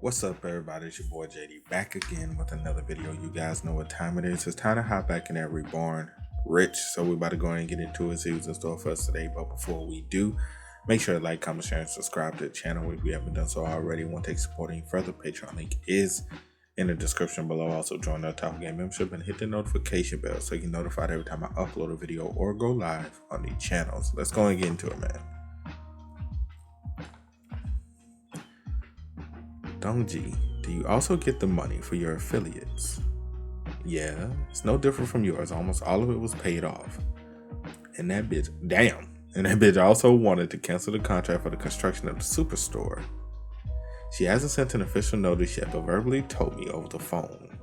What's up, everybody? It's your boy JD back again with another video. You guys know what time it is. It's time to hop back in that Reborn Rich. So we're about to go ahead and get into it, see what's in store for us today. But before we do, make sure to like, comment, share, and subscribe to the channel if you haven't done so already. Want to take supporting further, Patreon link is in the description below. Also join the Top Game membership and hit the notification bell so you get notified every time I upload a video or go live on these channels. Let's go and get into it, man. Dojun, do you also get the money for your affiliates? Yeah, it's no different from yours. Almost all of it was paid off. And that bitch, damn. And that bitch also wanted to cancel the contract for the construction of the superstore. She hasn't sent an official notice yet, but verbally told me over the phone.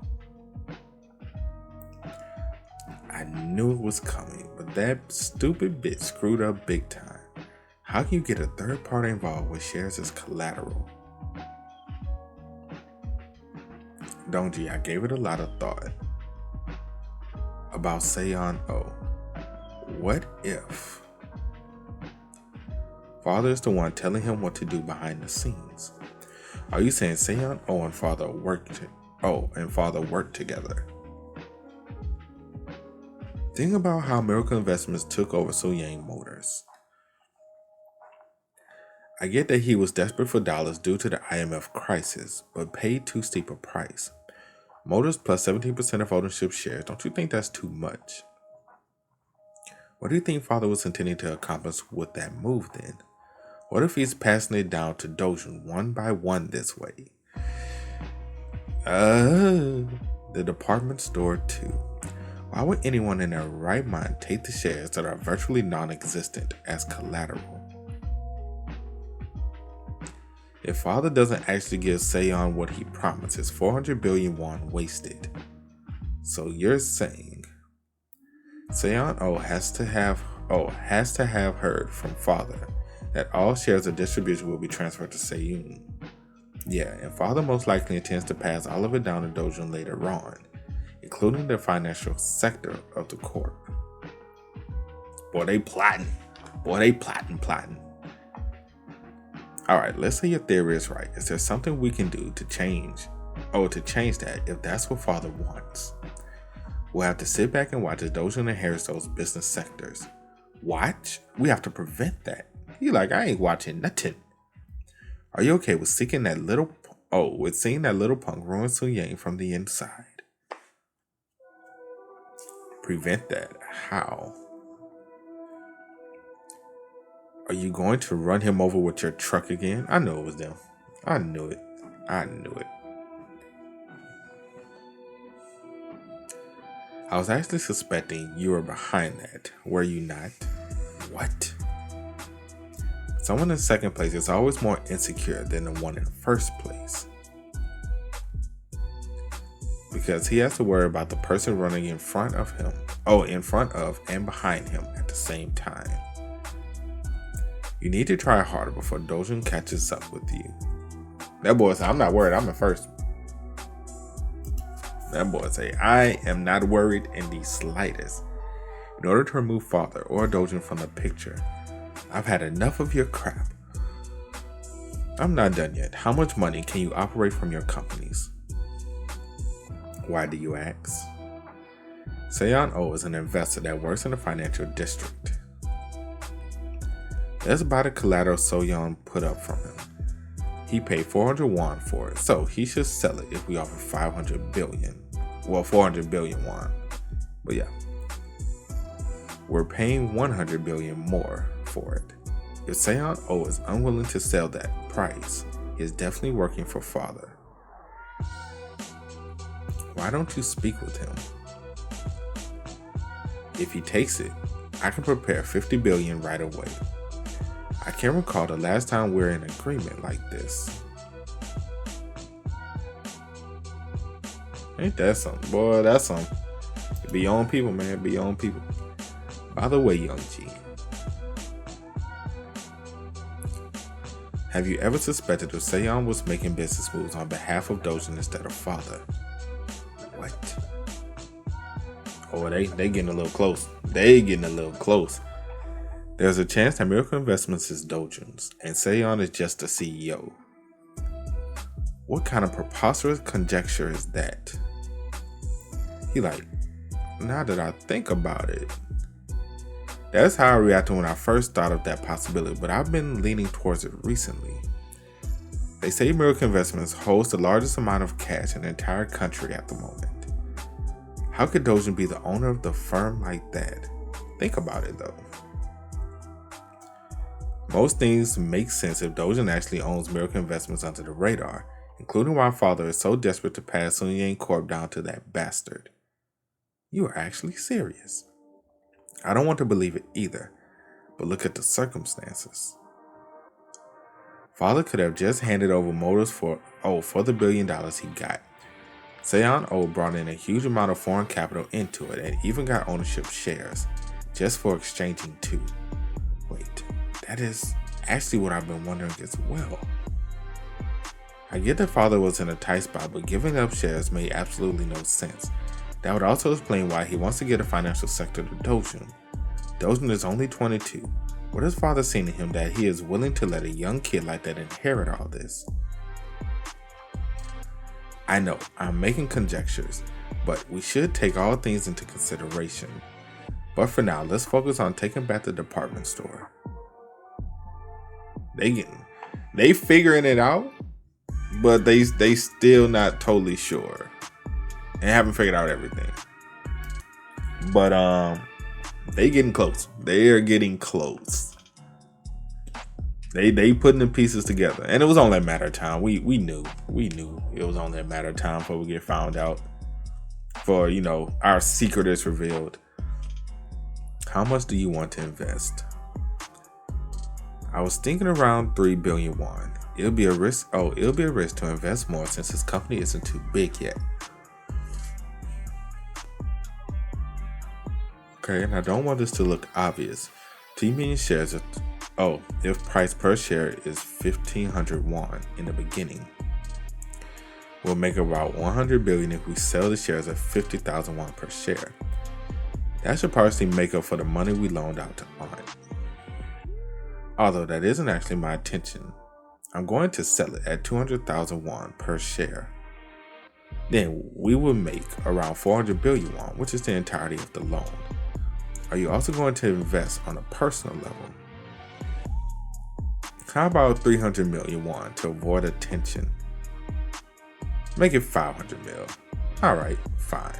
I knew it was coming, but that stupid bitch screwed up big time. How can you get a third party involved with shares as collateral? Dojun, I gave it a lot of thought. About Hyeonwoo. What if father is the one telling him what to do behind the scenes? Are you saying Hyeonwoo and father worked together? Think about how Miracle Investments took over Soonyang Motors. I get that he was desperate for dollars due to the IMF crisis, but paid too steep a price. Motors plus 17% of ownership shares. Don't you think that's too much? What do you think father was intending to accomplish with that move then? What if he's passing it down to Dojun one by one this way? The department store too. Why would anyone in their right mind take the shares that are virtually non-existent as collateral? If father doesn't actually give Seon what he promises, 400 billion won wasted. So you're saying Seon has to have heard from father that all shares of distribution will be transferred to Seon. Yeah, and father most likely intends to pass all of it down to Dojun later on, including the financial sector of the corp. Boy, they plotting. Alright, let's say your theory is right. Is there something we can do to change that if that's what father wants? We'll have to sit back and watch as Dojun inherits those business sectors. Watch? We have to prevent that. You like, I ain't watching nothing. Are you okay with seeing that little punk ruin Soonyang from the inside? Prevent that? How? Are you going to run him over with your truck again? I knew it was them. I knew it. I was actually suspecting you were behind that. Were you not? What? Someone in second place is always more insecure than the one in first place. Because he has to worry about the person running in front of and behind him at the same time. You need to try harder before Dojun catches up with you. That boy said, I'm not worried, I'm in first. That boy say, I am not worried in the slightest. In order to remove father or Dojun from the picture, I've had enough of your crap. I'm not done yet. How much money can you operate from your companies? Why do you ask? Hyeonwoo is an investor that works in the financial district. That's about the collateral Soonyang put up from him. He paid 400 won for it, so he should sell it if we offer 500 billion. Well, 400 billion won. But yeah. We're paying 100 billion more for it. If Hyeonwoo is unwilling to sell that price, he is definitely working for father. Why don't you speak with him? If he takes it, I can prepare 50 billion right away. I can't recall the last time we're in agreement like this. Ain't that something? Boy, that's something. Be your own people, man. Be your own people. By the way, Young G, have you ever suspected if Seon was making business moves on behalf of Dojun instead of father? What? Oh, they getting a little close. There's a chance that Miracle Investments is Dojun's, and Seon is just the CEO. What kind of preposterous conjecture is that? He like, now that I think about it. That's how I reacted when I first thought of that possibility, but I've been leaning towards it recently. They say Miracle Investments holds the largest amount of cash in the entire country at the moment. How could Dojun be the owner of the firm like that? Think about it though. Most things make sense if Dojun actually owns Miracle Investments under the radar, including why father is so desperate to pass Soonyang Corp down to that bastard. You are actually serious. I don't want to believe it either, but look at the circumstances. Father could have just handed over motors for the $1 billion he got. Hyeonwoo brought in a huge amount of foreign capital into it and even got ownership shares, just for exchanging two. Wait, that is actually what I've been wondering as well. I get that father was in a tight spot, but giving up shares made absolutely no sense. That would also explain why he wants to get a financial sector to Dojun. Dojun is only 22. What has father seen in him that he is willing to let a young kid like that inherit all this? I know, I'm making conjectures, but we should take all things into consideration. But for now, let's focus on taking back the department store. They figuring it out, but they still not totally sure. And haven't figured out everything. But they getting close. They are getting close. They putting the pieces together. And it was only a matter of time. We knew it was only a matter of time before we get found out. For, our secret is revealed. How much do you want to invest? I was thinking around 3 billion won. It'll be a risk to invest more since his company isn't too big yet. Okay, and I don't want this to look obvious. 2 million shares if price per share is 1,500 won in the beginning. We'll make about 100 billion if we sell the shares at 50,000 won per share. That should partially make up for the money we loaned out to Aunt. Although that isn't actually my intention. I'm going to sell it at 200,000 won per share. Then we will make around 400 billion won, which is the entirety of the loan. Are you also going to invest on a personal level? How about 300 million won to avoid attention? Make it 500 mil. Alright, fine.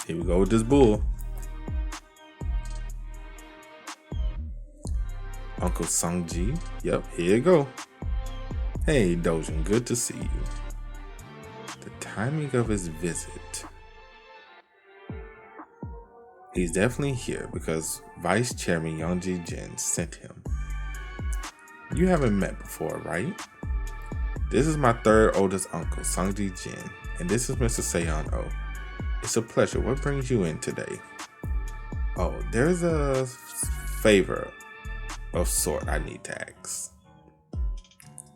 Here we go with this bull. Uncle Sungji. Yep, here you go. Hey, Dojun, good to see you. The timing of his visit. He's definitely here because Vice Chairman Dojun Jin sent him. You haven't met before, right? This is my third oldest uncle, Sungji Jin, and this is Mr. Hyeonwoo. It's a pleasure. What brings you in today? Oh, there's a favor of sort I need to ask.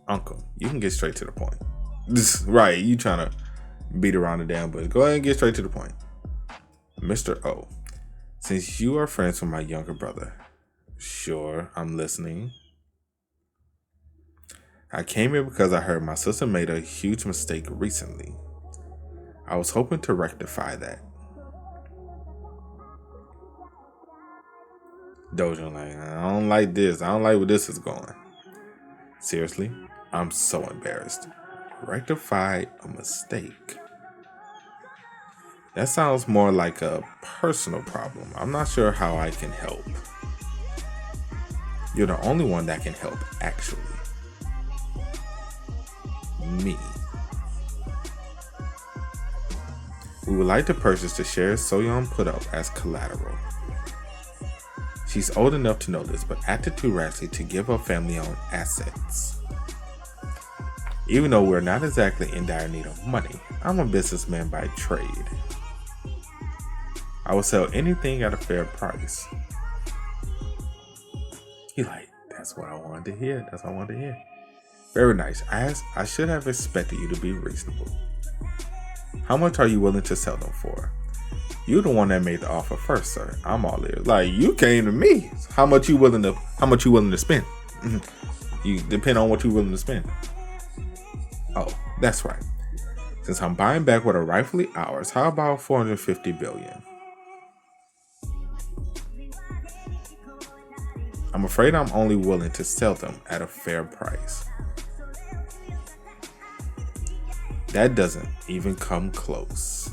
Uncle, you can get straight to the point. Right, you trying to beat around the damn bush. Go ahead and get straight to the point. Mr. O, since you are friends with my younger brother. Sure, I'm listening. I came here because I heard my sister made a huge mistake recently. I was hoping to rectify that. Dojun like, I don't like this. I don't like where this is going. Seriously, I'm so embarrassed. Rectify a mistake. That sounds more like a personal problem. I'm not sure how I can help. You're the only one that can help, actually. Me. We would like to purchase the shares Soonyang put up as collateral. She's old enough to know this, but acted too rashly to give her family-owned assets. Even though we're not exactly in dire need of money, I'm a businessman by trade. I will sell anything at a fair price. He like, that's what I wanted to hear. That's what I wanted to hear. Very nice. I should have expected you to be reasonable. How much are you willing to sell them for? You the one that made the offer first, sir. I'm all ears. Like, you came to me. How much you willing to spend? You depend on what you willing to spend. Oh, that's right. Since I'm buying back what are rightfully ours, how about 450 billion? I'm afraid I'm only willing to sell them at a fair price. That doesn't even come close.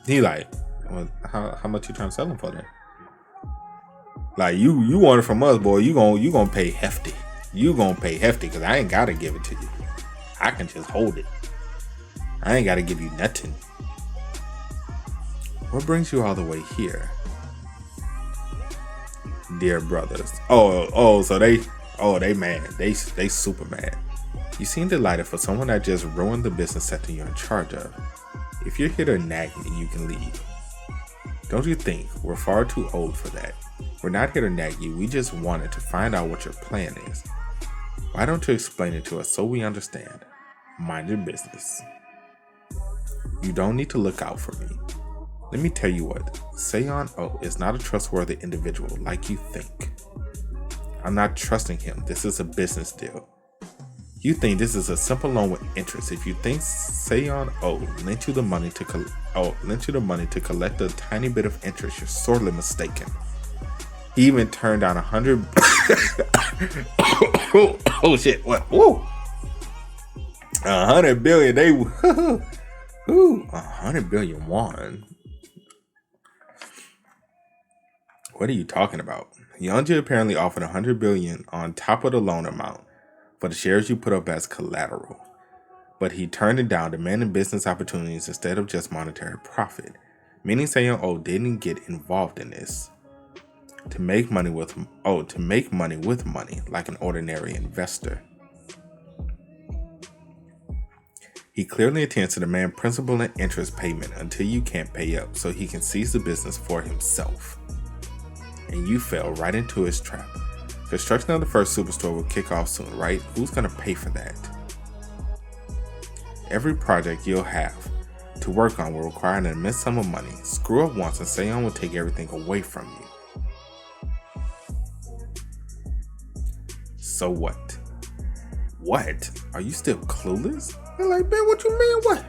He like, well, how much you trying to sell them for then? Like, you want it from us, boy. You gonna pay hefty. You gonna pay hefty because I ain't gotta give it to you. I can just hold it. I ain't gotta give you nothing. What brings you all the way here? Dear brothers. So they mad. They super mad. You seem delighted for someone that just ruined the business sector you're in charge of. If you're here to nag me, you can leave. Don't you think we're far too old for that? We're not here to nag you. We just wanted to find out what your plan is. Why don't you explain it to us so we understand? Mind your business. You don't need to look out for me. Let me tell you what, Hyeonwoo is not a trustworthy individual like you think. I'm not trusting him. This is a business deal. You think this is a simple loan with interest. If you think Hyeonwoo lent you the money to collect a tiny bit of interest, you're sorely mistaken. He even turned down 100. Oh shit! What? Woo! 100 billion. 100 billion won. What are you talking about? Yeonju apparently offered 100 billion on top of the loan amount for the shares you put up as collateral. But he turned it down, demanding business opportunities instead of just monetary profit, meaning Hyeonwoo didn't get involved in this to make money with money like an ordinary investor. He clearly intends to demand principal and interest payment until you can't pay up so he can seize the business for himself. And you fell right into his trap. Construction of the first superstore will kick off soon, right? Who's going to pay for that? Every project you'll have to work on will require an immense sum of money. Screw up once and Soonyang will take everything away from you. So what? What? Are you still clueless? They're like, man, what you mean what?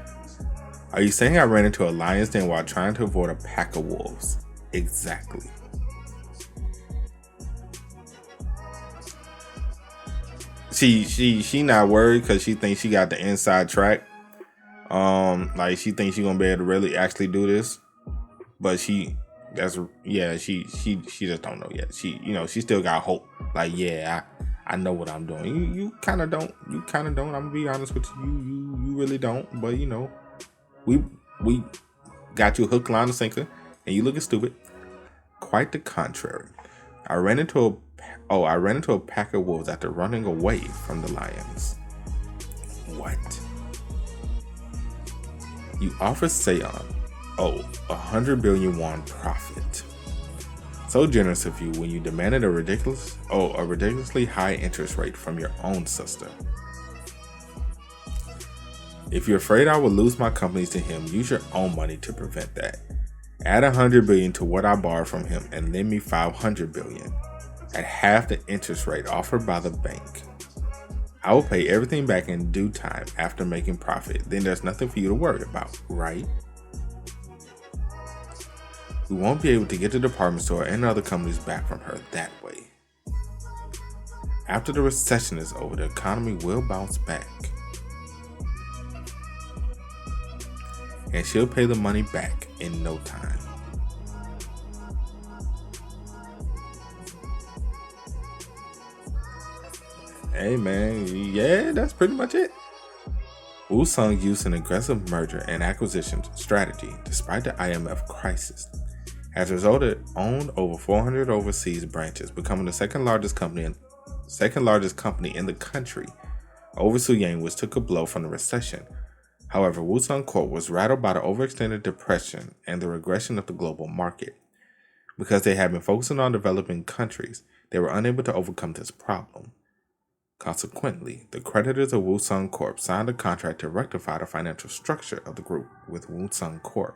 Are you saying I ran into a lion's den while trying to avoid a pack of wolves? Exactly. She not worried because she thinks she got the inside track. Like she thinks she's gonna be able to really actually do this, but she just don't know yet. She still got hope. Like, yeah, I know what I'm doing. You kind of don't. I'm gonna be honest with you. You really don't. But we got you hook, line, and sinker, and you looking stupid. Quite the contrary. I ran into a pack of wolves after running away from the lions. What? You offered Soonyang 100 billion won profit. So generous of you when you demanded a ridiculously high interest rate from your own sister. If you're afraid I will lose my companies to him, use your own money to prevent that. Add 100 billion to what I borrowed from him and lend me 500 billion at half the interest rate offered by the bank. I will pay everything back in due time after making profit. Then there's nothing for you to worry about, right? We won't be able to get the department store and other companies back from her that way. After the recession is over, the economy will bounce back. And she'll pay the money back in no time. Hey man, yeah, that's pretty much it. Woosung used an aggressive merger and acquisition strategy despite the IMF crisis. As a result, it owned over 400 overseas branches, becoming the second largest company in the country over Soonyang, which took a blow from the recession. However, Woosung Corp was rattled by the overextended depression and the regression of the global market. Because they had been focusing on developing countries, they were unable to overcome this problem. Consequently, the creditors of Woosung Corp signed a contract to rectify the financial structure of the group with Woosung Corp.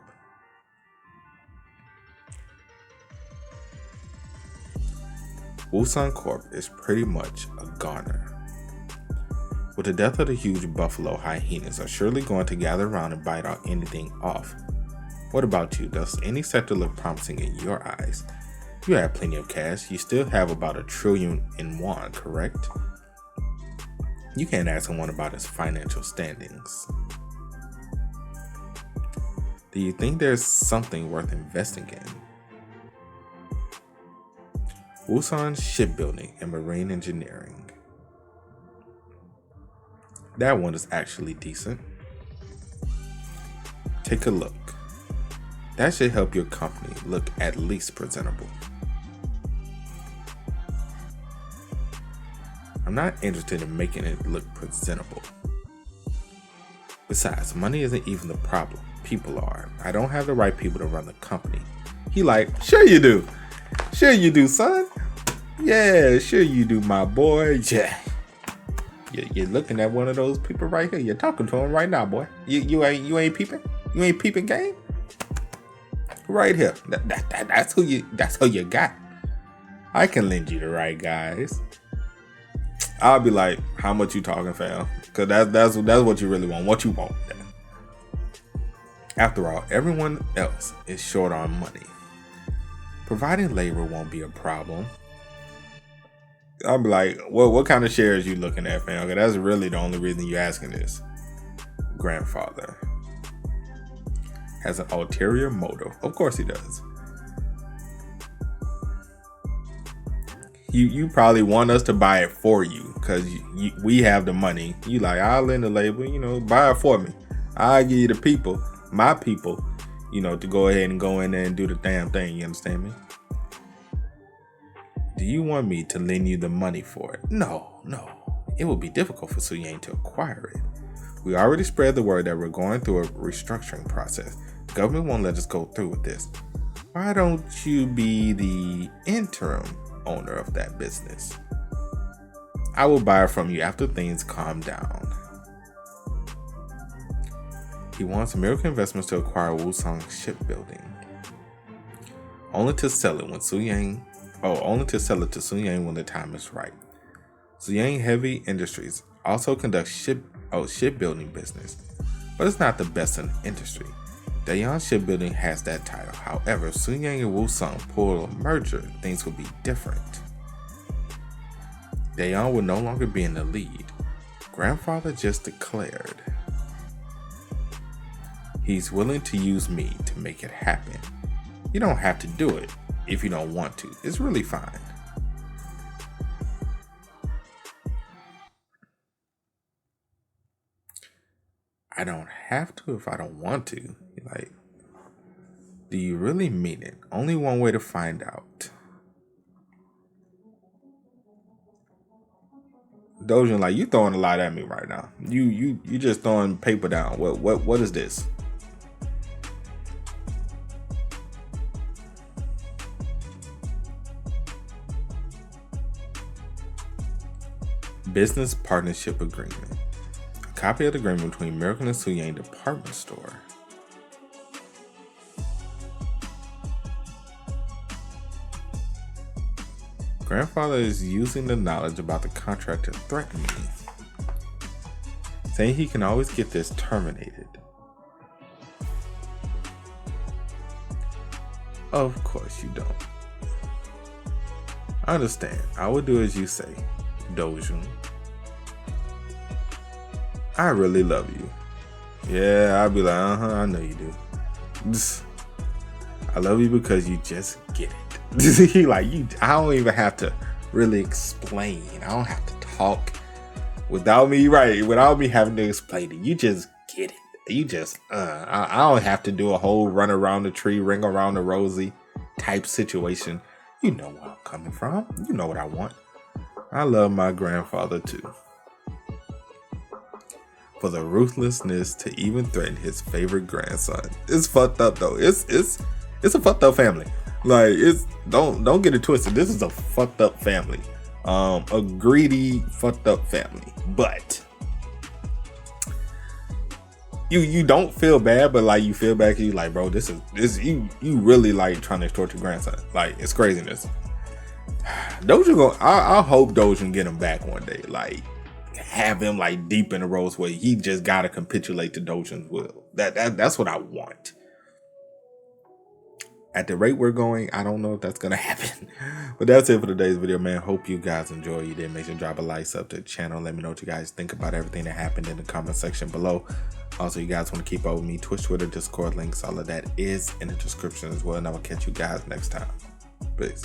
Woosung Corp is pretty much a goner. With the death of the huge buffalo, hyenas are surely going to gather around and bite out anything off. What about you? Does any sector look promising in your eyes? You have plenty of cash. You still have about 1 trillion in won, correct? You can't ask someone about his financial standings. Do you think there's something worth investing in? Woosung Shipbuilding and Marine Engineering. That one is actually decent. Take a look. That should help your company look at least presentable. I'm not interested in making it look presentable. Besides, money isn't even the problem. People are. I don't have the right people to run the company. He like, sure you do. Sure you do, son. Yeah, sure you do, my boy. Yeah. You're looking at one of those people right here. You're talking to him right now, boy. You ain't peeping? You ain't peeping game? Right here. That's who you got. I can lend you the right guys. I'll be like, how much you talking, fam? Cause that's what you really want. What you want. After all, everyone else is short on money. Providing labor won't be a problem. I'll be like, well, what kind of shares you looking at, fam? Cause that's really the only reason you asking this. Grandfather has an ulterior motive. Of course he does. You probably want us to buy it for you because we have the money. You like, I'll lend the labor, buy it for me. I'll give you the people, my people, to go ahead and go in there and do the damn thing. You understand me? Do you want me to lend you the money for it? No. It will be difficult for Soonyang to acquire it. We already spread the word that we're going through a restructuring process. The government won't let us go through with this. Why don't you be the interim owner of that business? I will buy it from you after things calm down. He wants Miracle Investments to acquire Woosung Shipbuilding, only to sell it to Soonyang when the time is right. Soonyang Heavy Industries also conducts shipbuilding business, but it's not the best in the industry. Dojun Shipbuilding has that title. However, Soonyang and Woosung pull a merger, things will be different. Dojun will no longer be in the lead. Grandfather just declared he's willing to use me to make it happen. You don't have to do it if you don't want to. It's really fine. I don't have to if I don't want to. Like, do you really mean it? Only one way to find out. Dojun, like, you throwing a lot at me right now. You just throwing paper down. What is this? Business Partnership Agreement. A copy of the agreement between Miracle and Soonyang Department Store. Grandfather is using the knowledge about the contract to threaten me, saying he can always get this terminated. Of course you don't. I understand. I will do as you say, Dojun. I really love you. Yeah, I'll be like, I know you do. I love you because you just get it. I don't even have to really explain. I don't have to talk without me having to explain it. You just get it. You just, I don't have to do a whole run around the tree, ring around the rosy type situation. You know where I'm coming from. You know what I want. I love my grandfather too. For the ruthlessness to even threaten his favorite grandson. It's fucked up though. It's a fucked up family. Like, don't get it twisted. This is a fucked up family. A greedy, fucked up family. But you don't feel bad, but like you feel bad because you like, bro, this you really like trying to extort your grandson. Like, it's craziness. Dojun I hope Dojun get him back one day. Like, have him like deep in the rose where he just gotta capitulate to Dojun's will. That's what I want. At the rate we're going, I don't know if that's gonna happen. But that's it for today's video, man. Hope you guys enjoy. You did, make sure to drop a like, sub to the channel. Let me know what you guys think about everything that happened in the comment section below. Also, you guys want to keep up with me, Twitch, Twitter, Discord links, all of that is in the description as well. And I will catch you guys next time. Peace.